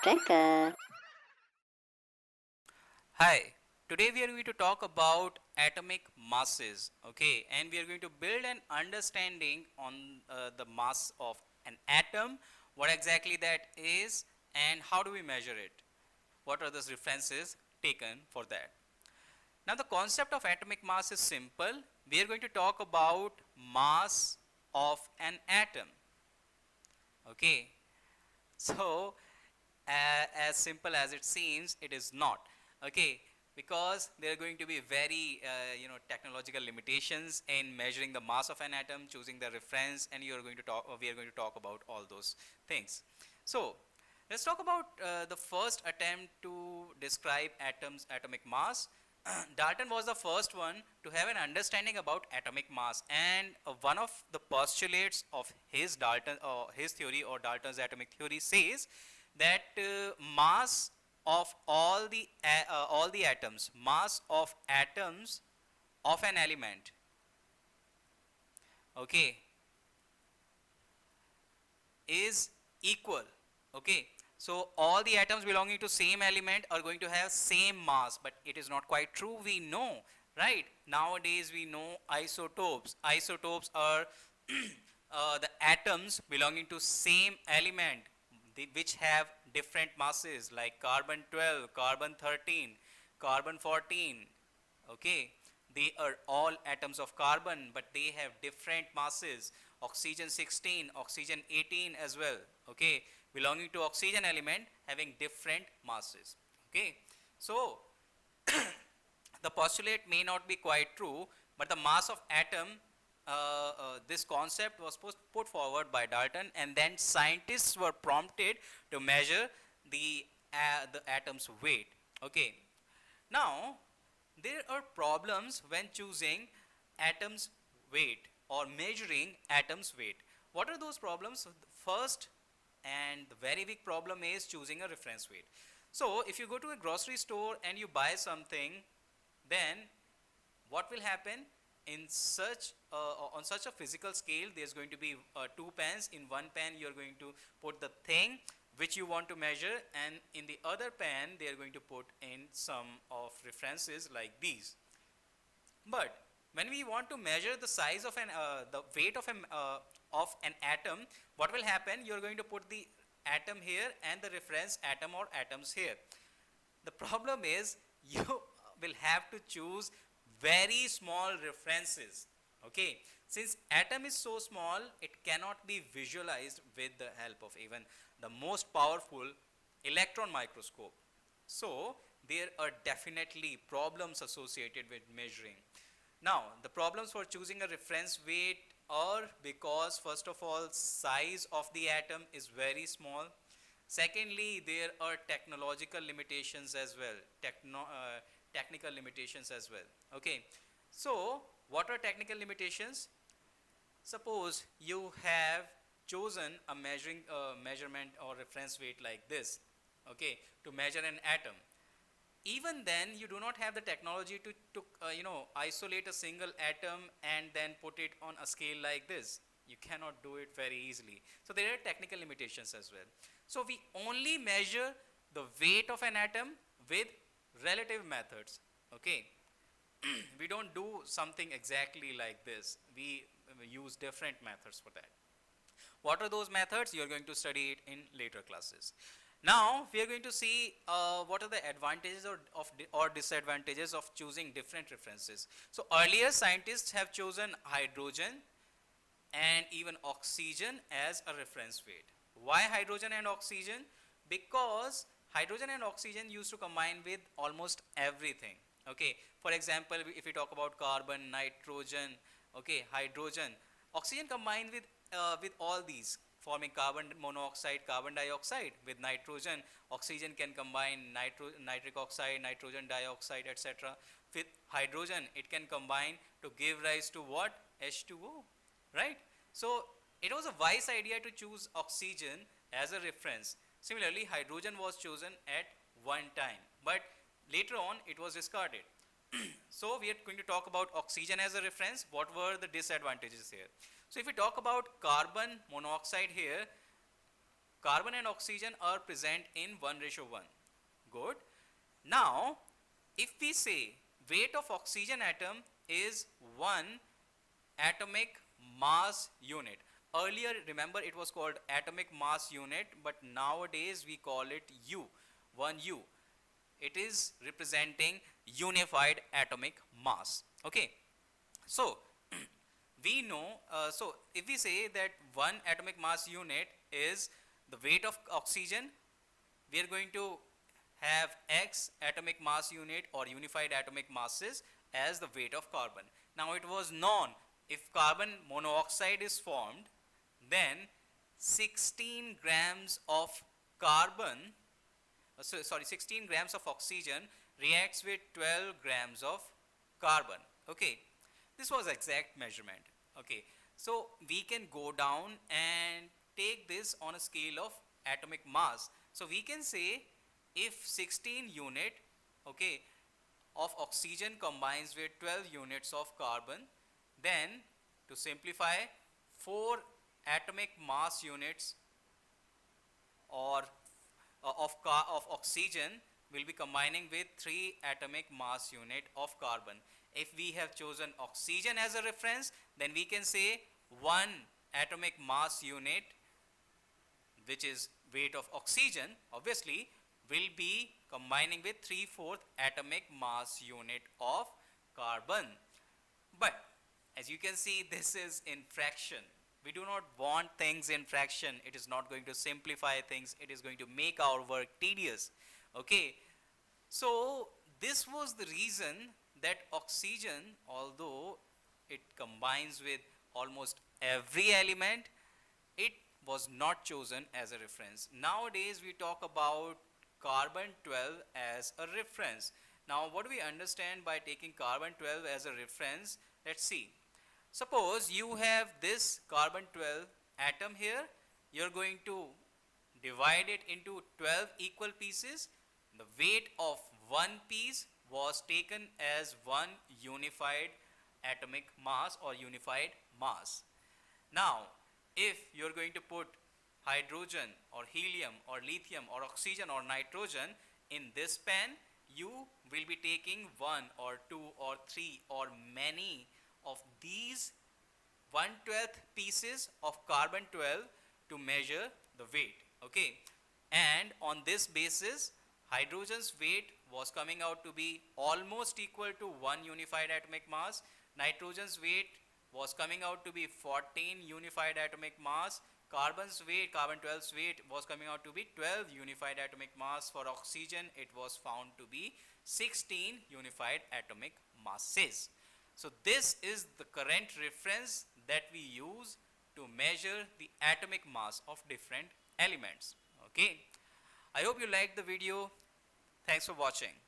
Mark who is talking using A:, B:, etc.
A: Tracker.
B: Hi, today we are going to talk about atomic masses, okay, and we are going to build an understanding on the mass of an atom, what exactly that is, and how do we measure it. What are the references taken for that? Now, the concept of atomic mass is simple. We are going to talk about mass of an atom, okay. So, as simple as it seems, it is not. Okay, because there are going to be very technological limitations in measuring the mass of an atom, choosing the reference, and you are going to talk. We are going to talk about all those things. So, let's talk about the first attempt to describe atomic mass. Dalton was the first one to have an understanding about atomic mass, and one of the postulates of his theory or Dalton's atomic theory says that mass of all the atoms, mass of atoms of an element, okay, is equal. Okay, so all the atoms belonging to same element are going to have same mass, but it is not quite true. We know, right? Nowadays we know isotopes. Isotopes are the atoms belonging to same element, which have different masses, like carbon 12, carbon 13, carbon 14. Okay, they are all atoms of carbon, but they have different masses. Oxygen 16, oxygen 18 as well. Okay, belonging to oxygen element having different masses. Okay, so the postulate may not be quite true, but the mass of atom, this concept was put forward by Dalton, and then scientists were prompted to measure the atom's weight. Okay, now there are problems when choosing atoms weight or measuring atoms weight. What are those problems? First and the very big problem is choosing a reference weight. So if you go to a grocery store and you buy something, then what will happen in such on such a physical scale, there's going to be two pans. In one pan you're going to put the thing which you want to measure, and in the other pan they are going to put in some of references like these. But when we want to measure the size of the weight of an atom, what will happen? You're going to put the atom here and the reference atom or atoms here. The problem is you will have to choose very small references. Okay, since atom is so small, it cannot be visualized with the help of even the most powerful electron microscope. So there are definitely problems associated with measuring. Now, the problems for choosing a reference weight are because, first of all, size of the atom is very small. Secondly, there are technological limitations as well, technical limitations as well. Okay, so what are technical limitations? Suppose you have chosen a measurement or reference weight like this, okay, to measure an atom. Even then you do not have the technology to isolate a single atom and then put it on a scale like this. You cannot do it very easily. So there are technical limitations as well. So we only measure the weight of an atom with relative methods. Okay, we don't do something exactly like this. We use different methods for that. What are those methods? You are going to study it in later classes. Now we are going to see what are the advantages or disadvantages of choosing different references. So earlier scientists have chosen hydrogen and even oxygen as a reference weight. Why hydrogen and oxygen? Because hydrogen and oxygen used to combine with almost everything. Okay, for example, if we talk about carbon, nitrogen, okay, hydrogen, oxygen combined with all these, forming carbon monoxide, carbon dioxide. With nitrogen, oxygen can combine nitric oxide, nitrogen dioxide, etc. With hydrogen, it can combine to give rise to what? H2O, right? So it was a wise idea to choose oxygen as a reference. Similarly, hydrogen was chosen at one time, but later on it was discarded. So we are going to talk about oxygen as a reference. What were the disadvantages here? So if we talk about carbon monoxide here, carbon and oxygen are present in 1:1. Good. Now, if we say weight of oxygen atom is 1 atomic mass unit. Earlier, remember, it was called atomic mass unit, but nowadays we call it U, 1U. It is representing unified atomic mass. Okay. So, we know, so if we say that 1 atomic mass unit is the weight of oxygen, we are going to have X atomic mass unit or unified atomic masses as the weight of carbon. Now it was known, if carbon monoxide is formed, then 16 grams of carbon, 16 grams of oxygen reacts with 12 grams of carbon. Okay, this was exact measurement. Okay, so we can go down and take this on a scale of atomic mass. So we can say if 16 unit, okay, of oxygen combines with 12 units of carbon, then to simplify, 4 atomic mass units or of oxygen will be combining with 3 atomic mass unit of carbon. If we have chosen oxygen as a reference, then we can say 1 atomic mass unit, which is weight of oxygen, obviously, will be combining with 3/4 atomic mass unit of carbon. But as you can see, this is in fraction. We do not want things in fraction. It is not going to simplify things. It is going to make our work tedious. Okay. So this was the reason that oxygen, although it combines with almost every element, it was not chosen as a reference. Nowadays we talk about carbon 12 as a reference. Now what do we understand by taking carbon 12 as a reference? Let's see. Suppose you have this carbon 12 atom here. You're going to divide it into 12 equal pieces. The weight of one piece was taken as one unified atomic mass or unified mass. Now, if you're going to put hydrogen or helium or lithium or oxygen or nitrogen in this pan, you will be taking 1 or 2 or 3 or many of these 1/12 pieces of carbon 12 to measure the weight. Okay, and on this basis, hydrogen's weight was coming out to be almost equal to 1 unified atomic mass. Nitrogen's weight was coming out to be 14 unified atomic mass. Carbon's weight, carbon 12's weight was coming out to be 12 unified atomic mass. For oxygen, it was found to be 16 unified atomic masses. So this is the current reference that we use to measure the atomic mass of different elements. Okay. I hope you liked the video. Thanks for watching.